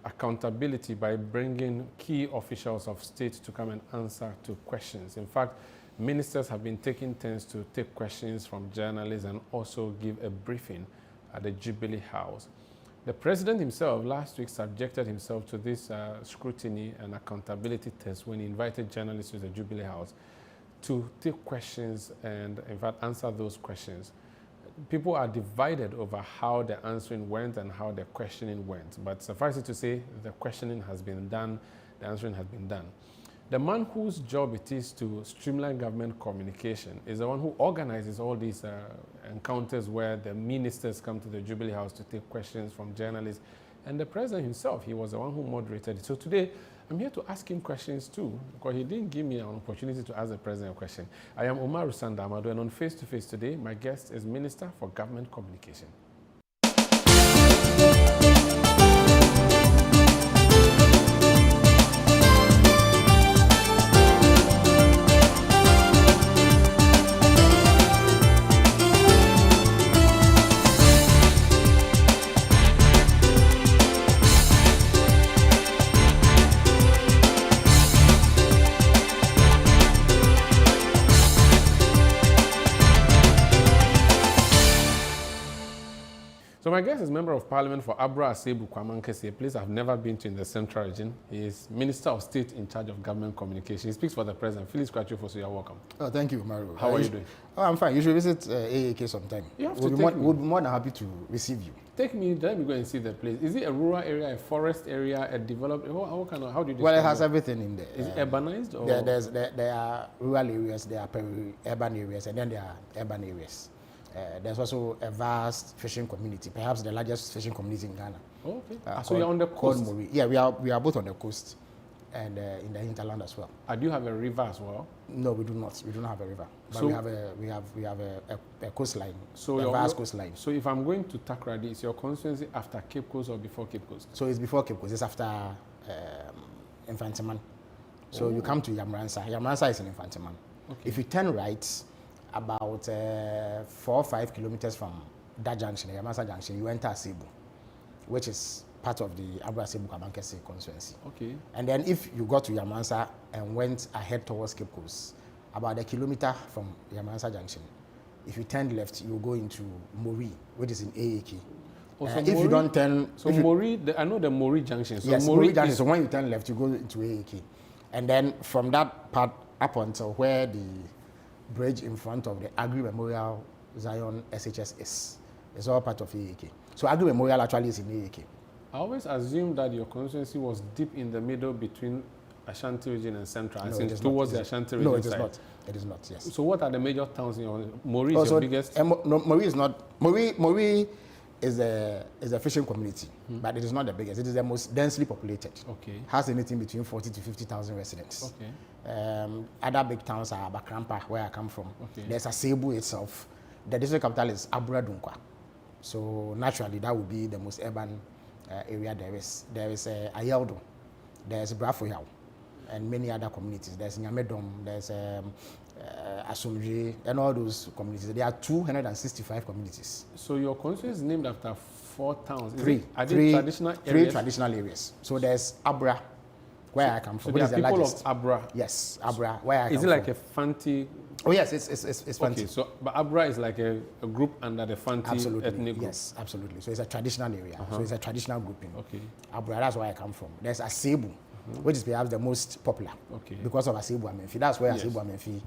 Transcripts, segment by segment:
accountability by bringing key officials of state to come and answer to questions. In fact, ministers have been taking turns to take questions from journalists and also give a briefing at the Jubilee House. The president himself last week subjected himself to this scrutiny and accountability test when he invited journalists to the Jubilee House to take questions and, in fact, answer those questions. People are divided over how the answering went and how the questioning went. But suffice it to say, the questioning has been done, the answering has been done. The man whose job it is to streamline government communication is the one who organizes all these encounters where the ministers come to the Jubilee House to take questions from journalists. And the president himself, he was the one who moderated it. So today, I'm here to ask him questions too, because he didn't give me an opportunity to ask the president a question. I am Omar Rusanda Amado, and on Face to Face today, my guest is Minister for Government Communication. So my guest is Member of Parliament for Abura-Asebu-Kwamankese, a place I've never been to in the Central Region. He is Minister of State in charge of Government Communication. He speaks for the President. Felix, Kwakye, Ofosu, you're welcome. Oh, thank you, Mario. How are you doing? Oh, I'm fine. You should visit AAK sometime. You have to We'll be more than happy to receive you. Let me go and see the place. Is it a rural area, a forest area, a developed? How do you describe Well, it has everything in there. Is it urbanized? Or? There are rural areas, there are urban areas, and then there are urban areas. There's also a vast fishing community, perhaps the largest fishing community in Ghana. Oh, okay. So you're on the coast? Yeah, we are both on the coast and in the hinterland as well. Do you have a river as well? No, we do not. We do not have a river, but so we have a coastline. So a vast coastline. So if I'm going to Takoradi, is your constituency after Cape Coast or before Cape Coast? So it's before Cape Coast. It's after Infantiman. So you come to Yamransa. Yamransa is in Infantiman. Okay. If you turn right, about 4 or 5 kilometers from that junction, Yamransa Junction, you enter Asebu, which is part of the Abura-Asebu-Kwamankese constituency. Okay. And then if you got to Yamransa and went ahead towards Cape Coast, about a kilometer from Yamransa Junction, if you turn left, you go into Mori, which is in AAK. Oh, so if you don't turn... So Mori, I know the Mori Junction. So yes, Mori Junction. So when you turn left, you go into AAK. And then from that part up until where the bridge in front of the Agri Memorial Zion SHS is, it's all part of AAK. So Agri Memorial actually is in AAK. I always assumed that your constituency was deep in the middle between Ashanti region and Central, no, and towards the Ashanti region. No, it is side. not. It is not, yes. So what are the major towns in your... Mori is your biggest? No, Mori is not... Mori is a fishing community, but it is not the biggest. It is the most densely populated. Okay. Has anything between 40 to 50,000 residents. Okay. Other big towns are Bakrampa, where I come from. Okay. There's Asebu itself. The district capital is Abura-Dunkwa. So naturally, that would be the most urban area there is. There is Ayeldo, there's Brafoyao, and many other communities. There's Nyamedom, there's Asumji, and all those communities. There are 265 communities. So your constituency is named after 4 towns? Three traditional areas? 3 traditional areas. So there's Abura, where I come from. So there are people of Abura? Yes, Abura, where I come from. Is it like a Fanti? Oh yes, it's Fanti. Okay, so but Abura is like a group under the Fanti ethnic group? Yes, absolutely. So it's a traditional area. So it's a traditional grouping. Okay. Abura, that's where I come from. There's Asebu, which is perhaps the most popular. Okay. Because of Asebu-Amenfi. That's where Asebu-Amenfi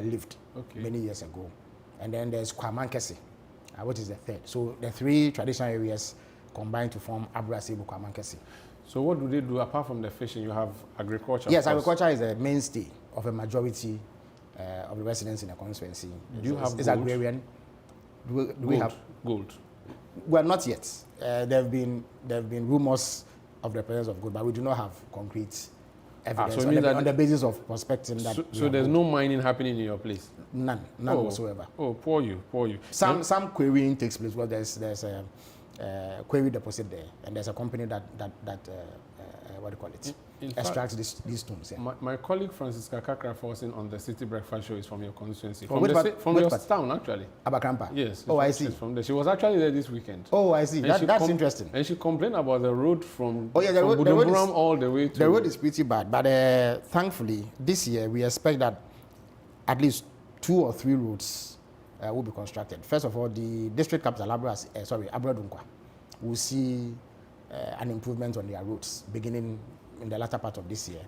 lived many years ago. And then there's Kwamankese, which is the third. So the 3 traditional areas combine to form Abura-Asebu-Kwamankese. So what do they do apart from the fishing? You have agriculture? Yes, agriculture is a mainstay of a majority of the residents in the constituency. Do you have gold? Agrarian. Do we have gold? Well, not yet. There have been rumors of the presence of gold, but we do not have concrete evidence on the basis of prospecting that. So there's no mining happening in your place? None whatsoever. Oh, poor you. Some quarrying takes place. Well, there's a quarry deposit there, and there's a company that what do you call it? Extract these stones. Yeah. My colleague Francisca Kakra-Forson on the City Breakfast Show is from your constituency. From your town, actually. Abakrampa? Yes. Oh, I see. From there. She was actually there this weekend. Oh, I see. That's interesting. And she complained about the road from the road is, all the way to... The road is pretty bad, but thankfully, this year, we expect that at least 2 or 3 roads will be constructed. First of all, the district capital, Abura-Asebu-Kwamankese, will see an improvement on their roads beginning in the latter part of this year.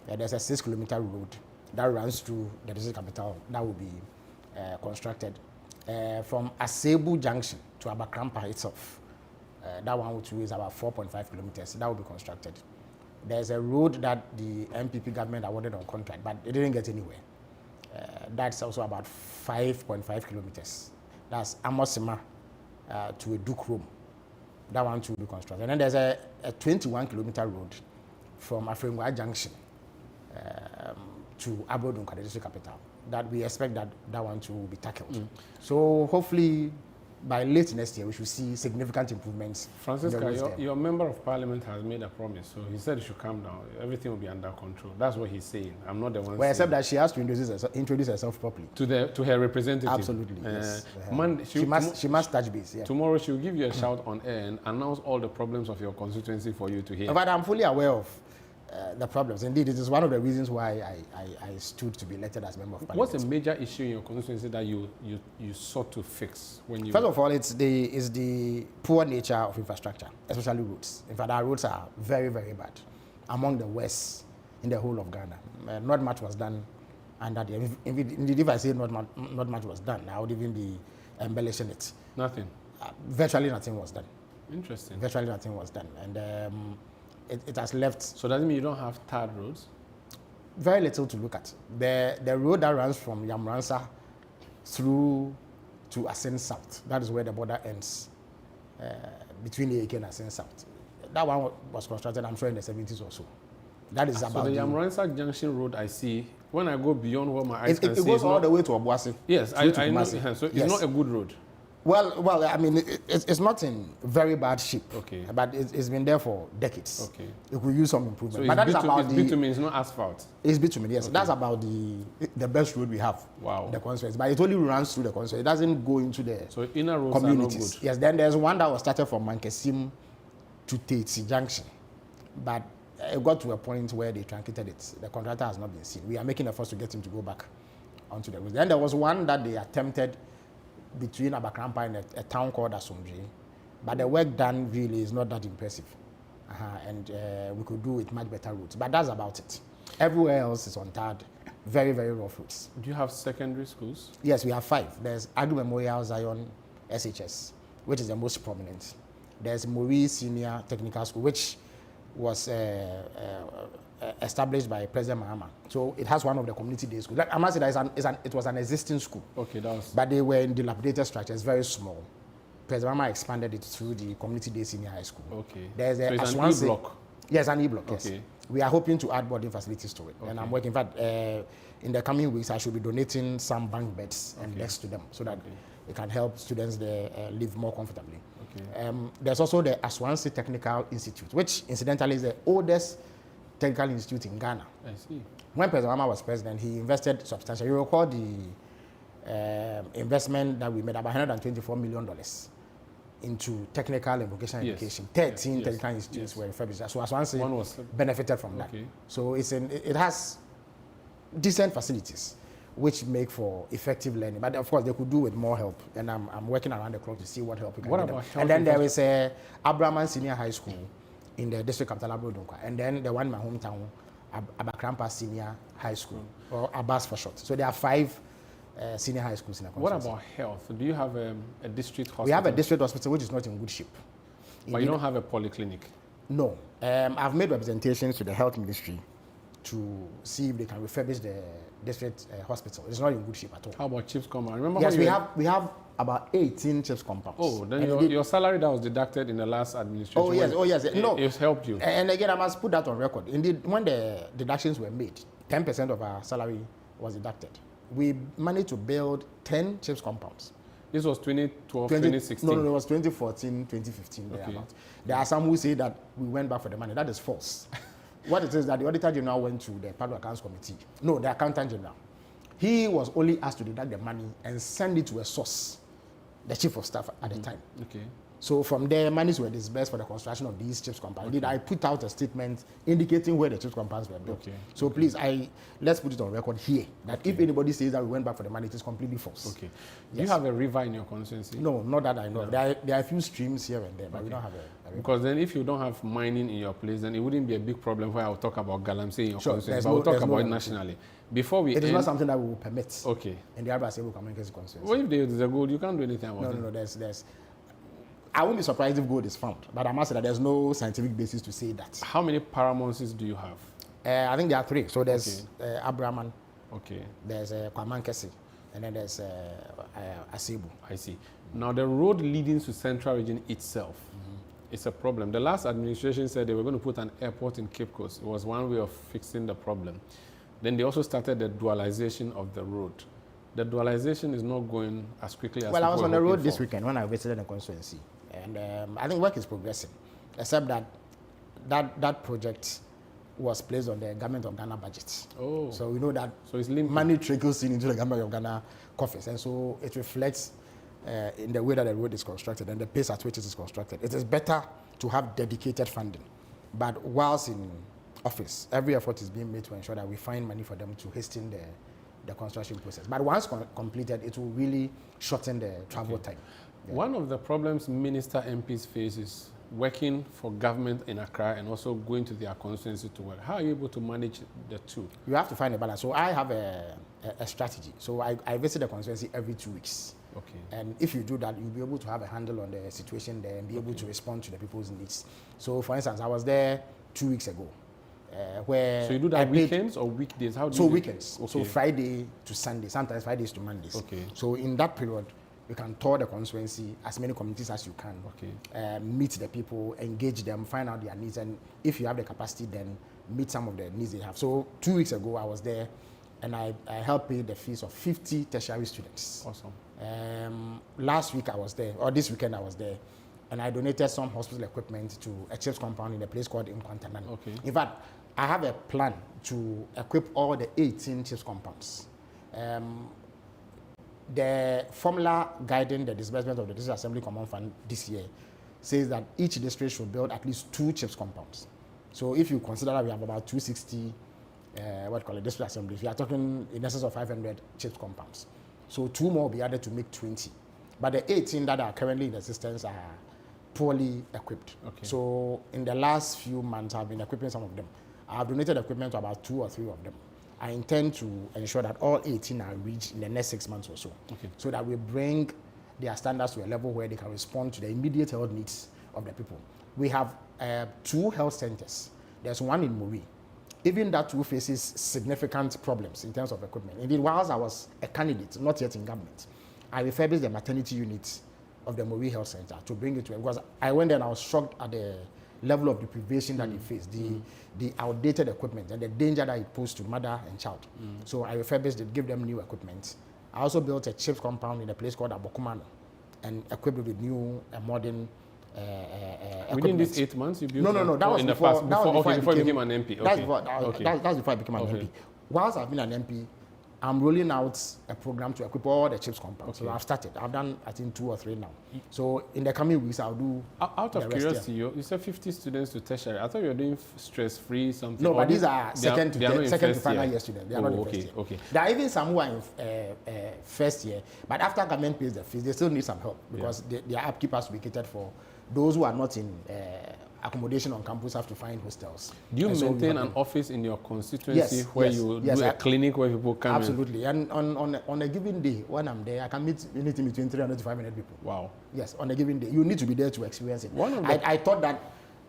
There's a 6-kilometer road that runs through the district capital that will be constructed. From Asebu Junction to Abakrampa itself, that one too is about 4.5 kilometers. That will be constructed. There's a road that the MPP government awarded on contract, but it didn't get anywhere. That's also about 5.5 kilometers. That's Amosima to Edukrom. That one too will be constructed. And then there's a 21-kilometer road from Afrengwa Junction to Abura-Asebu-Kwamankese, the district capital, that we expect that one too will be tackled. So hopefully by late next year we should see significant improvements. Francisca, your member of parliament has made a promise, so he said it should calm down. Everything will be under control. That's what he's saying. I'm not the one. Well, except that she has to introduce herself properly to her representative. Absolutely. Yes. She must touch base. Yeah. Tomorrow she will give you a shout on air and announce all the problems of your constituency for you to hear. But I'm fully aware of the problems. Indeed, it is one of the reasons why I stood to be elected as member of parliament. What's a major issue in your constituency that you sought to fix when you... First of all, it's the poor nature of infrastructure, especially roads. In fact, our roads are very, very bad, among the worst in the whole of Ghana. Not much was done under the... Indeed, if I say not much was done, I would even be embellishing it. Nothing? Virtually nothing was done. Interesting. Virtually nothing was done. And it has left... So does that mean you don't have tarred roads? Very little to look at. The road that runs from Yamransa through to Asen South, that is where the border ends, between the AK and Asen South. That one was constructed, I'm sure, in the 70s or so. That is about... So the Yamransa Junction Road I see, when I go beyond what my eyes can see... It goes all the way to Obuasi. Yes, I know. So it's not a good road. Well, I mean, it's not in very bad shape. Okay. But it's been there for decades. Okay. It could use some improvement. So but that is about it's bitumen, it's not asphalt. It's bitumen, yes. Okay. That's about the best road we have. Wow. The constituency. But it only runs through the constituency. It doesn't go into the so inner roads communities. Are not good. Yes, then there's one that was started from Mankesim to Tetsi Junction. But it got to a point where they truncated it. The contractor has not been seen. We are making efforts to get him to go back onto the road. Then there was one that they attempted between Abakrampa and a town called Asomdwe. But the work done really is not that impressive. And we could do with much better routes. But that's about it. Everywhere else is untarred, very, very rough routes. Do you have secondary schools? Yes, we have 5. There's Agri Memorial Zion SHS, which is the most prominent. There's Mori Senior Technical School, which was established by President Mahama. So it has one of the community day schools. I must say that it was an existing school. Okay, but they were in dilapidated structures, very small. President Mahama expanded it through the community day senior high school. Okay. There's so it's an E-block? Yes, an E-block, okay. Yes. We are hoping to add boarding facilities to it. Okay. And I'm working, in fact, in the coming weeks, I should be donating some bank beds and desks to them so that it can help students there live more comfortably. Okay. There's also the Aswansi Technical Institute, which incidentally is the oldest technical institute in Ghana. I see. When President Mahama was president, he invested substantially. You recall the investment that we made, about $124 million into technical and vocational education. 13 technical institutes were refurbished. So Aswansi benefited from that. So it has decent facilities, which make for effective learning. But of course, they could do with more help. And I'm working around the clock to see what help we can get them. And then there is a Abraman Senior High School in the district capital, Abura-Asebu-Kwamankese. And then the one in my hometown, Abakrampa Senior High School, or Abbas for short. So there are 5 senior high schools in the country. What about health? Do you have a district hospital? We have a district hospital which is not in good shape. But you don't have a polyclinic? No. I've made representations to the health ministry to see if they can refurbish the district hospital. It's not in good shape at all. How about CHIPS compound? Remember? Yes, we have about 18 CHIPS compounds. Oh, then your salary that was deducted in the last administration. Oh yes. No, it's helped you. And again, I must put that on record. Indeed, when the deductions were made, 10% of our salary was deducted. We managed to build 10 CHIPS compounds. This was 2012, 2016? No, it was 2014, 2015. Okay. There are some who say that we went back for the money. That is false. what it is that the Auditor General went to the Public Accounts Committee. No, the Accountant General. He was only asked to deduct the money and send it to a source, the Chief of Staff at the time. Okay. So from there, monies were disbursed for the construction of these chips compounds. Okay. I put out a statement indicating where the chips compounds were built. Okay. So please, let's put it on record here that if anybody says that we went back for the money, it is completely false. Okay. Do you have a river in your constituency? No, not that I know. No. There are a few streams here and there, but we don't have a river. Because then if you don't have mining in your place, then it wouldn't be a big problem where I'll talk about Galamsey in your constituency, but we'll talk about it nationally. Before we It is not something that we will permit. Okay. In the Abura-Asebu-Kwamankese constituency. What if there is a gold? You can't do anything about it. No, there's I won't be surprised if gold is found, but I must say that there's no scientific basis to say that. How many paramounces do you have? I think there are 3. So there's Abura-Man, okay. There's Kwamankese, and then there's Asebu. I see. Now the road leading to Central Region itself is a problem. The last administration said they were going to put an airport in Cape Coast. It was one way of fixing the problem. Then they also started the dualization of the road. The dualization is not going as quickly as well, I was on the road this weekend when I visited the constituency. And I think work is progressing, except that that project was placed on the Government of Ghana budget. Oh. So we know that so it's linked. Money trickles in into the Government of Ghana coffers. And so it reflects in the way that the road is constructed and the pace at which it is constructed. It is better to have dedicated funding. But whilst in office, every effort is being made to ensure that we find money for them to hasten the construction process. But once completed, it will really shorten the travel time. Yeah. One of the problems minister MPs face is working for government in Accra and also going to their constituency to work. How are you able to manage the two? You have to find a balance. So I have a strategy. So I visit the constituency every 2 weeks. Okay. And if you do that, you'll be able to have a handle on the situation there and be able to respond to the people's needs. So for instance, I was there 2 weeks ago. Where so you do that weekends or weekdays? How do you weekends. Okay. So Friday to Sunday, sometimes Fridays to Mondays. Okay. So in that period, you can tour the constituency, as many communities as you can. Okay. Meet the people, engage them, find out their needs, and if you have the capacity, then meet some of the needs they have. So 2 weeks ago, I was there, and I helped pay the fees of 50 tertiary students. Awesome. Last week I was there, or this weekend I was there, and I donated some hospital equipment to a CHIPS compound in a place called Nkwantana. Okay. In fact, I have a plan to equip all the 18 CHIPS compounds. The formula guiding the disbursement of the District Assembly Common Fund this year says that each district should build at least 2 CHIPS compounds. So if you consider that we have about 260 district assemblies, we are talking in excess of 500 CHIPS compounds. So 2 more will be added to make 20. But the 18 that are currently in existence are poorly equipped. Okay. So in the last few months, I've been equipping some of them. I have donated equipment to about 2 or 3 of them. I intend to ensure that all 18 are reached in the next 6 months or so. Okay. So that we bring their standards to a level where they can respond to the immediate health needs of the people. We have 2 health centers. There's one in Muri. Even that too faces significant problems in terms of equipment. Indeed, whilst I was a candidate, not yet in government, I refurbished the maternity unit of the Muri Health Center to bring it to it. Because I went there and I was shocked at the level of deprivation that it faced, the outdated equipment and the danger that it posed to mother and child. So I refurbished it, give them new equipment. I also built a CHIPS compound in a place called Abokumano and equipped it with new modern within these 8 months you built? No, that was in before, the past. Before you became an MP. Okay. That's before I became an MP. Whilst I've been an MP, I'm rolling out a program to equip all the CHIPS compounds. Okay. So I've started. I've done, I think, 2 or 3 now. So in the coming weeks, I'll do. Out of curiosity, you said 50 students to tertiary. I thought you were doing stress-free something. No, but these are second to final year students. They are not in first year. Okay. There are even some who are in first year, but after government pays the fees, they still need some help because their upkeep has to be catered for. Those who are not in accommodation on campus have to find hostels. Do you maintain an office in your constituency where you do a clinic where people come? Absolutely. And on a given day, when I'm there, I can meet anything between 300 to 500 people. Wow. Yes, on a given day. You need to be there to experience it. I thought that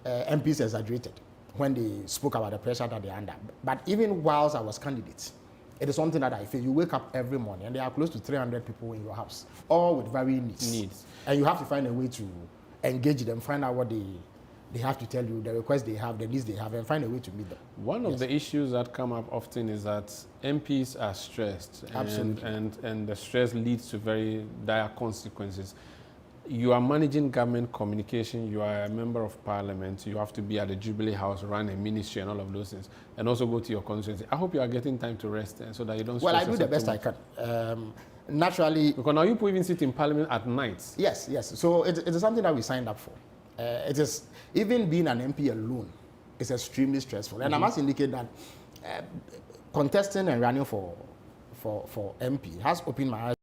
MPs exaggerated when they spoke about the pressure that they're under. But even whilst I was candidate, it is something that I feel. You wake up every morning and there are close to 300 people in your house, all with varying needs. And you have to find a way to engage them, find out what they have to tell you, the requests they have, the needs they have, and find a way to meet them. One of the issues that come up often is that MPs are stressed. Absolutely. And the stress leads to very dire consequences. you are managing government communication, you are a member of parliament, you have to be at the Jubilee House, run a ministry and all of those things, and also go to your constituency. I hope you are getting time to rest so that you don't stress. Well, I do the best I can. Naturally... Because now you people even sit in parliament at night. Yes, yes. So it is something that we signed up for. It is, even being an MP alone, is extremely stressful. And I must indicate that contesting and running for MP has opened my eyes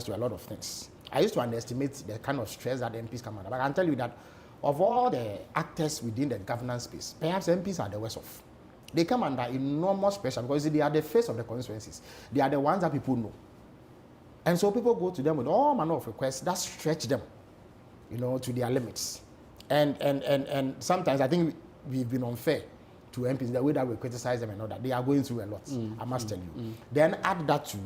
to a lot of things. I used to underestimate the kind of stress that MPs come under. But I can tell you that of all the actors within the governance space, perhaps MPs are the worst off. They come under enormous pressure because they are the face of the constituencies. They are the ones that people know. And so people go to them with all manner of requests that stretch them, to their limits. And sometimes I think we've been unfair to MPs, the way that we criticize them and all that. They are going through a lot, I must tell you. Then add that to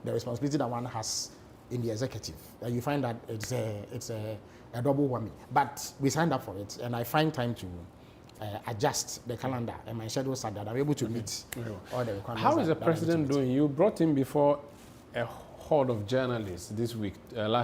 the responsibility that one has in the executive. And you find that it's a double whammy. But we signed up for it, and I find time to adjust the calendar and my schedule so that I'm able to meet all the requirements. How is the president doing? You brought him before a horde of journalists this week, last